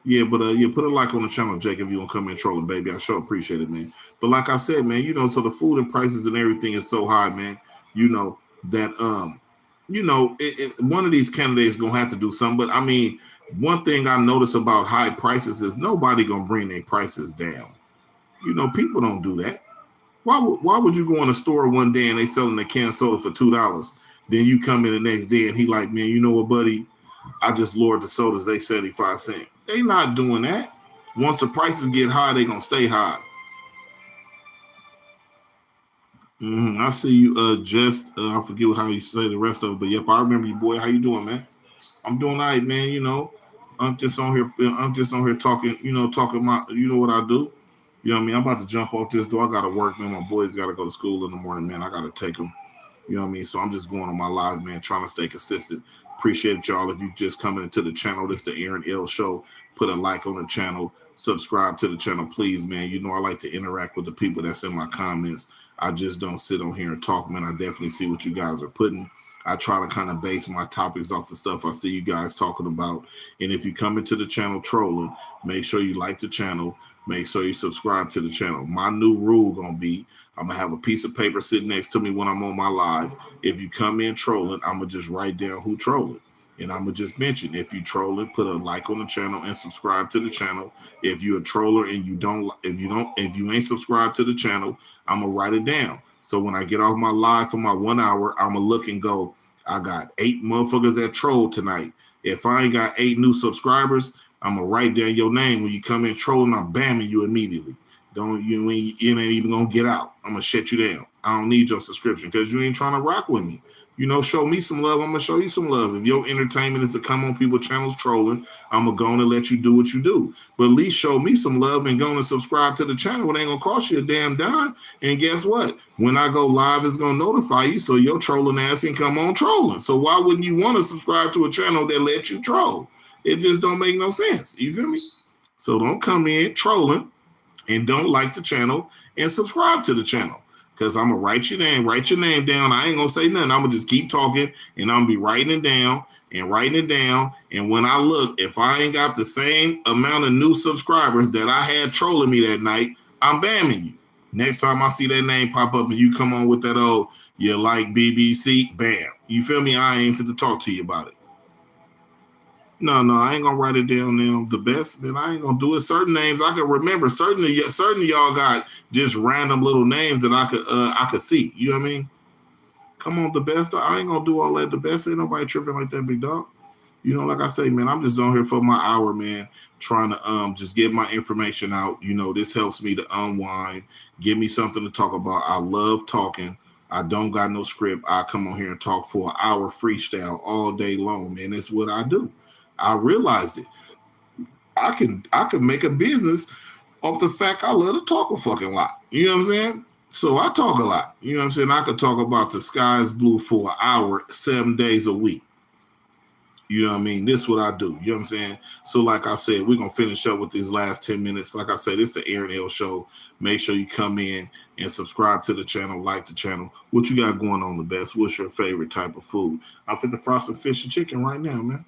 Yeah, but yeah, put a like on the channel, Jake, if you gonna come in trolling, baby. I sure appreciate it, man. But like I said, man, you know, so the food and prices and everything is so high, man. You know that one of these candidates gonna have to do something. But I mean, one thing I notice about high prices is nobody gonna bring their prices down. You know, people don't do that. Why would you go in a store one day and they selling a can of soda for $2? Then you come in the next day and he like, man, you know what, buddy? I just lowered the sodas. They 75 cents. They not doing that. Once the prices get high, they gonna stay high. I see you. I forget how you say the rest of it, but yep, I remember you, boy. How you doing, man? I'm doing all right, man. You know, I'm just on here. I'm just on here talking. You know, talking my. You know what I do. You know what I mean? I'm about to jump off this door. I gotta work, man. My boys gotta go to school in the morning, man. I gotta take them. You know what I mean? So I'm just going on my live, man, trying to stay consistent. Appreciate y'all. If you just coming into the channel, this is the Aaron L Show. Put a like on the channel. Subscribe to the channel, please, man. You know I like to interact with the people that's in my comments. I just don't sit on here and talk, man. I definitely see what you guys are putting. I try to kind of base my topics off of stuff I see you guys talking about. And if you come into the channel trolling, make sure you like the channel. Make sure you subscribe to the channel. My new rule gonna be I'm gonna have a piece of paper sitting next to me when I'm on my live. If you come in trolling, I'm gonna just write down who trolling. And I'm gonna just mention if you trolling, put a like on the channel and subscribe to the channel. If you're a troller and if you ain't subscribed to the channel, I'm gonna write it down. So when I get off my live for my 1 hour, I'm gonna look and go, I got 8 motherfuckers that trolled tonight. If I ain't got 8 new subscribers, I'm gonna write down your name. When you come in trolling, I'm bamming you immediately. You ain't even gonna get out. I'm gonna shut you down. I don't need your subscription because you ain't trying to rock with me. You know, show me some love. I'm gonna show you some love. If your entertainment is to come on people's channels trolling, I'm gonna go on and let you do what you do. But at least show me some love and go on and subscribe to the channel. It ain't gonna cost you a damn dime. And guess what? When I go live, it's gonna notify you so your trolling ass can come on trolling. So why wouldn't you want to subscribe to a channel that lets you troll? It just don't make no sense. You feel me? So don't come in trolling and don't like the channel and subscribe to the channel. Because I'm going to write your name down. I ain't going to say nothing. I'm going to just keep talking and I'm going to be writing it down and writing it down. And when I look, if I ain't got the same amount of new subscribers that I had trolling me that night, I'm bamming you. Next time I see that name pop up and you come on with that, oh, you like BBC, bam. You feel me? I ain't fit to talk to you about it. No, I ain't gonna write it down now. The best, then I ain't gonna do it. Certain names I can remember. Certain of y'all got just random little names that I could see. You know what I mean? Come on, the best. I ain't gonna do all that. The best ain't nobody tripping like that, big dog. You know, like I say, man, I'm just on here for my hour, man, trying to just get my information out. You know, this helps me to unwind, give me something to talk about. I love talking. I don't got no script. I come on here and talk for an hour freestyle all day long, man. It's what I do. I realized it. I can make a business off the fact I love to talk a fucking lot. You know what I'm saying? So I talk a lot. You know what I'm saying? I could talk about the sky is blue for an hour, 7 days a week. You know what I mean? This is what I do. You know what I'm saying? So like I said, we're going to finish up with these last 10 minutes. Like I said, it's the Aaron L Show. Make sure you come in and subscribe to the channel, like the channel. What you got going on the best? What's your favorite type of food? I'm fit to fry some fish and chicken right now, man.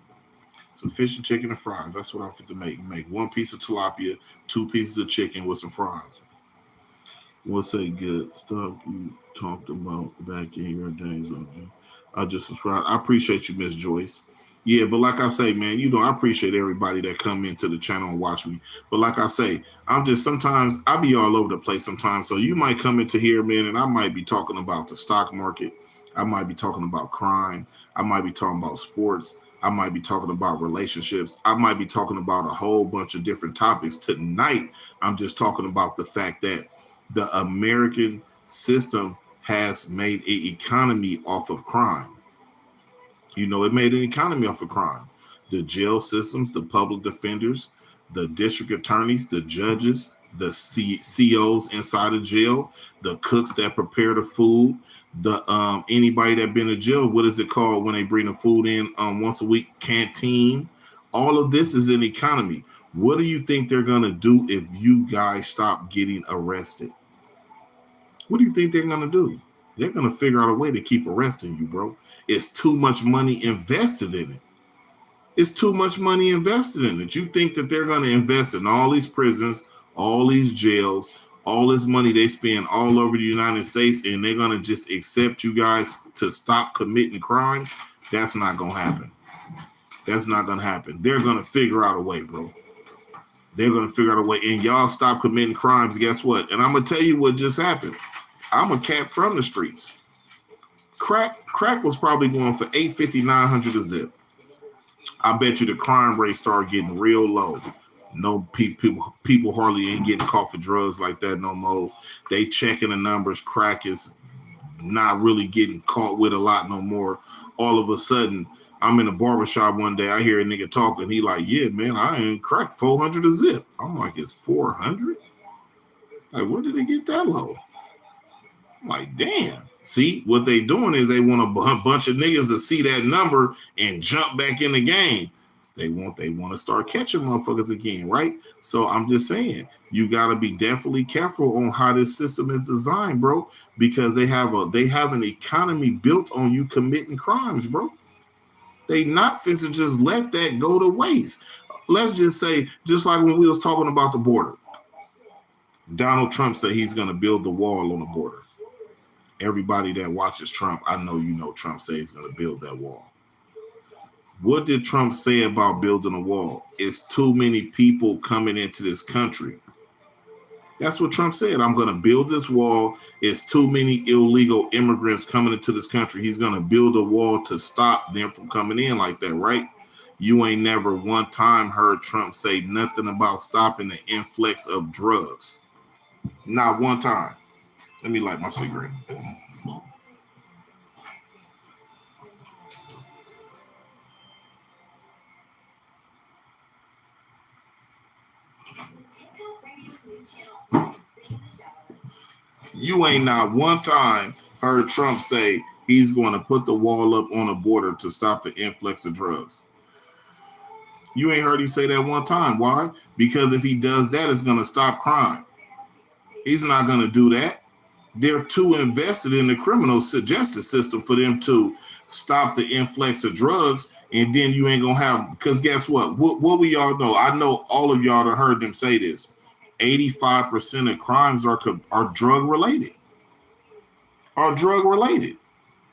Some fish and chicken and fries. That's what I'm fit to make. Make 1 piece of tilapia, 2 pieces of chicken with some fries. What's that good stuff you talked about back in your days, OG? I just subscribed. I appreciate you, Miss Joyce. Yeah, but like I say, man, I appreciate everybody that come into the channel and watch me. But like I say, I'm just sometimes I be all over the place sometimes. So you might come into here, man, and I might be talking about the stock market. I might be talking about crime. I might be talking about sports. I might be talking about relationships. I might be talking about a whole bunch of different topics. Tonight, I'm just talking about the fact that the American system has made an economy off of crime. It made an economy off of crime. The jail systems, the public defenders, the district attorneys, the judges, the COs inside of jail, the cooks that prepare the food, the anybody that been to jail. What is it called when they bring the food in once a week? Canteen. All of this is an economy. What do you think they're gonna do if you guys stop getting arrested? What do you think they're gonna do? They're gonna figure out a way to keep arresting you, bro. It's too much money invested in it. It's too much money invested in it. You think that they're going to invest in all these prisons, all these jails, all this money they spend all over the United States, and they're going to just accept you guys to stop committing crimes? That's not going to happen. That's not going to happen. They're going to figure out a way, bro. They're going to figure out a way. And y'all stop committing crimes, guess what? And I'm going to tell you what just happened. I'm a cat from the streets. Crack was probably going for $850, $900 a zip. I bet you the crime rate started getting real low. No people hardly ain't getting caught for drugs like that no more. They checking the numbers. Crack is not really getting caught with a lot no more. All of a sudden, I'm in a barbershop one day. I hear a nigga talking. He like, yeah, man, I ain't crack $400 a zip. I'm like, it's $400? Like, where did they get that low? I'm like, damn. See, what they doing is they want a bunch of niggas to see that number and jump back in the game. They want to start catching motherfuckers again, right? So I'm just saying, you got to be definitely careful on how this system is designed, bro, because they have an economy built on you committing crimes, bro. They not fit to just let that go to waste. Let's just say, just like when we was talking about the border, Donald Trump said he's going to build the wall on the border. Everybody that watches Trump, I know Trump says he's going to build that wall. What did Trump say about building a wall? It's too many people coming into this country. That's what Trump said. I'm going to build this wall. It's too many illegal immigrants coming into this country. He's going to build a wall to stop them from coming in like that, right? You ain't never one time heard Trump say nothing about stopping the influx of drugs. Not one time. Let me light my cigarette. You ain't not one time heard Trump say he's going to put the wall up on the border to stop the influx of drugs. You ain't heard him say that one time. Why? Because if he does that, it's going to stop crime. He's not going to do that. They're too invested in the criminal justice system for them to stop the influx of drugs. And then you ain't going to have, because guess what? What we all know, I know all of y'all have heard them say this. 85% of crimes are drug related. Are drug related.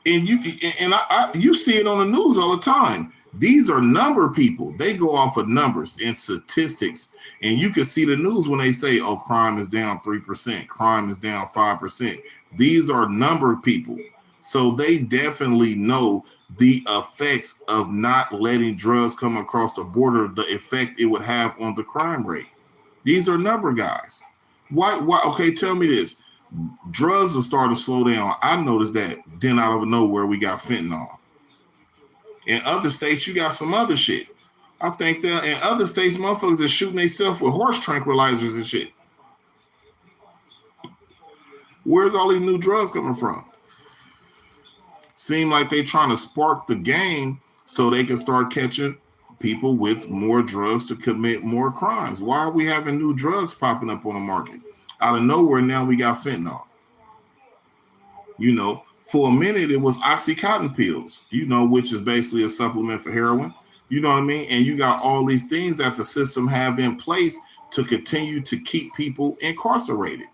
And you see it on the news all the time. These are number people. They go off of numbers and statistics. And you can see the news when they say, oh, crime is down 3%, crime is down 5%. These are number people. So they definitely know the effects of not letting drugs come across the border, the effect it would have on the crime rate. These are number guys. Why? Okay, tell me this. Drugs will start to slow down. I noticed that. Then out of nowhere, we got fentanyl. In other states, you got some other shit. I think that in other states, motherfuckers are shooting themselves with horse tranquilizers and shit. Where's all these new drugs coming from? Seem like they trying to spark the game so they can start catching people with more drugs to commit more crimes. Why are we having new drugs popping up on the market? Out of nowhere, now we got fentanyl. For a minute, it was Oxycontin pills, which is basically a supplement for heroin. You know what I mean? And you got all these things that the system have in place to continue to keep people incarcerated.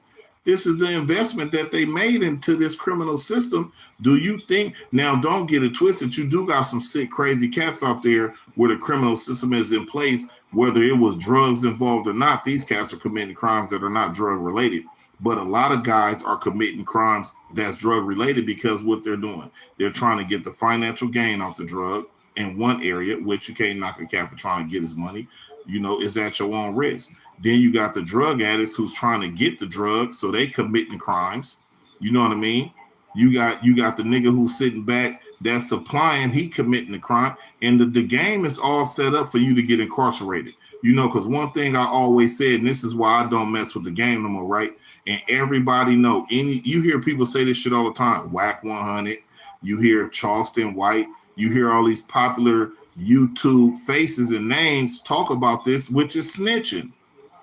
This is the investment that they made into this criminal system. Do you think now? Don't get it twisted. You do got some sick, crazy cats out there where the criminal system is in place, whether it was drugs involved or not. These cats are committing crimes that are not drug related. But a lot of guys are committing crimes that's drug related because what they're doing, they're trying to get the financial gain off the drug in one area, which you can't knock a cat for trying to get his money. Is at your own risk. Then you got the drug addicts who's trying to get the drugs, so they committing crimes. You know what I mean? You got the nigga who's sitting back that's supplying, he committing the crime, and the game is all set up for you to get incarcerated. Because one thing I always said, and this is why I don't mess with the game no more, right? And everybody know, you hear people say this shit all the time. Whack 100. You hear Charleston White. You hear all these popular YouTube faces and names talk about this, which is snitching.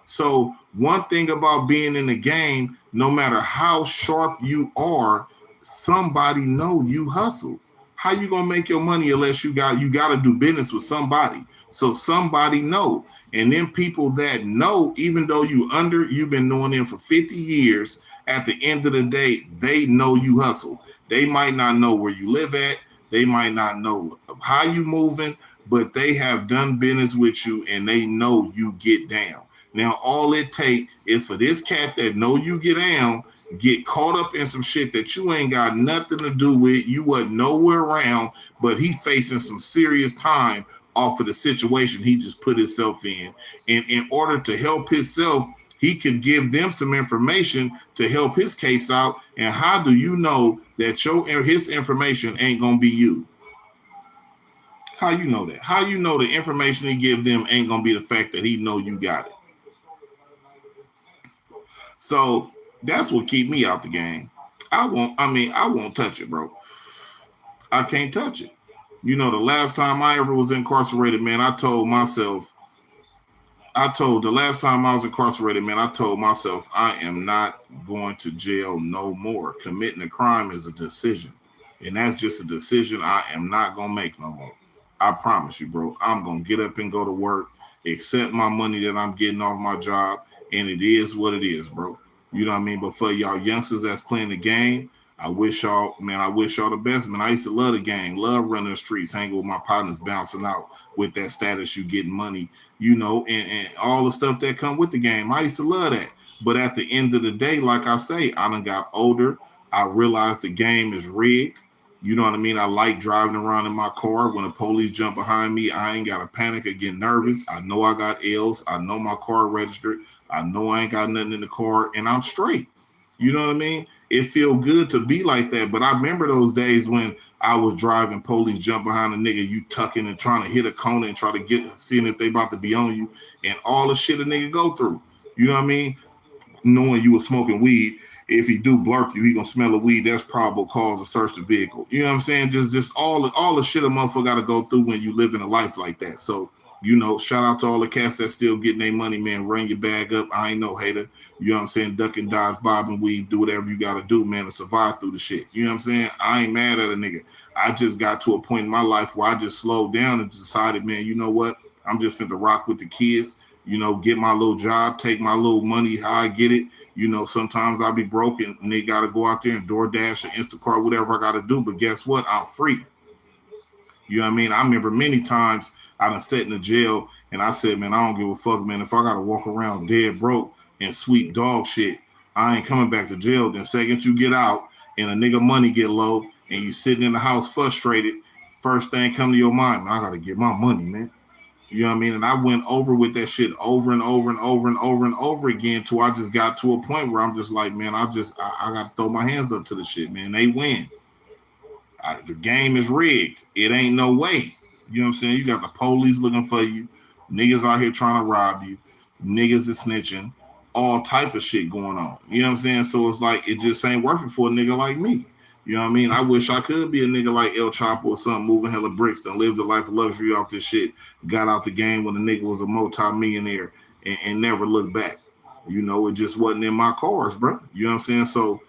So one thing about being in the game, no matter how sharp you are, somebody know you hustle. How you gonna make your money unless you got to do business with somebody? So somebody know, and then people that know, even though you've been knowing them for 50 years. At the end of the day, they know you hustle. They might not know where you live at. They might not know how you moving, but they have done business with you and they know you get down. Now, all it take is for this cat that know you get down, get caught up in some shit that you ain't got nothing to do with, you wasn't nowhere around, but he facing some serious time off of the situation he just put himself in. And in order to help himself, he could give them some information to help his case out. And how do you know that his information ain't gonna be you? How you know that? How you know the information he give them ain't gonna be the fact that he know you got it? So that's what keep me out the game. I won't touch it, bro. I can't touch it. The last time I ever was incarcerated, man, the last time I was incarcerated, man, I told myself I am not going to jail no more. Committing a crime is a decision. And that's just a decision I am not gonna make no more. I promise you, bro. I'm gonna get up and go to work, accept my money that I'm getting off my job, and it is what it is, bro. You know what I mean? But for y'all youngsters that's playing the game, I wish y'all the best, man. I used to love the game, love running the streets, hanging with my partners, bouncing out with that status, you getting money, and all the stuff that come with the game. I used to love that. But at the end of the day, like I say, I done got older. I realized the game is rigged. You know what I mean? I like driving around in my car. When the police jump behind me, I ain't got to panic or get nervous. I know I got L's. I know my car registered. I know I ain't got nothing in the car, and I'm straight. You know what I mean? It feel good to be like that. But I remember those days when I was driving, police jump behind a nigga, you tucking and trying to hit a corner and try to seeing if they about to be on you, and all the shit a nigga go through. You know what I mean? Knowing you was smoking weed, if he do blurp you, he gonna smell the weed. That's probable cause to search the vehicle. You know what I'm saying? Just all the shit a motherfucker got to go through when you live in a life like that. So shout out to all the cats that still getting their money, man. Run your bag up. I ain't no hater. You know what I'm saying? Duck and dodge, bob and weave, do whatever you got to do, man, to survive through the shit. You know what I'm saying? I ain't mad at a nigga. I just got to a point in my life where I just slowed down and decided, man, you know what? I'm just finna rock with the kids. Get my little job, take my little money how I get it. Sometimes I'll be broken and they got to go out there and DoorDash or Instacart, whatever I got to do. But guess what? I'm free. You know what I mean? I remember many times I done sat in the jail and I said, man, I don't give a fuck, man. If I got to walk around dead broke and sweep dog shit, I ain't coming back to jail. Then second you get out and a nigga money get low and you sitting in the house frustrated, first thing come to your mind, man, I got to get my money, man. You know what I mean? And I went over with that shit over and over and over and over and over again till I just got to a point where I'm just like, man, I got to throw my hands up to the shit, man. They win. The game is rigged. It ain't no way. You know what I'm saying? You got the police looking for you. Niggas out here trying to rob you. Niggas is snitching. All type of shit going on. You know what I'm saying? So it's like, it just ain't working for a nigga like me. You know what I mean? I wish I could be a nigga like El Chapo or something, moving hella bricks, and live the life of luxury off this shit. Got out the game when the nigga was a multi-millionaire and never looked back. It just wasn't in my cars, bro. You know what I'm saying? So,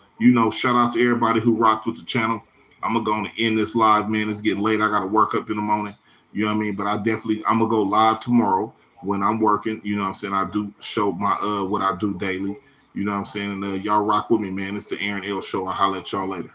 shout out to everybody who rocked with the channel. I'm going to end this live, man. It's getting late. I got to work up in the morning. You know what I mean? But I'm going to go live tomorrow when I'm working. You know what I'm saying? I do show my what I do daily. You know what I'm saying? And y'all rock with me, man. It's the Aaron L Show. I'll holler at y'all later.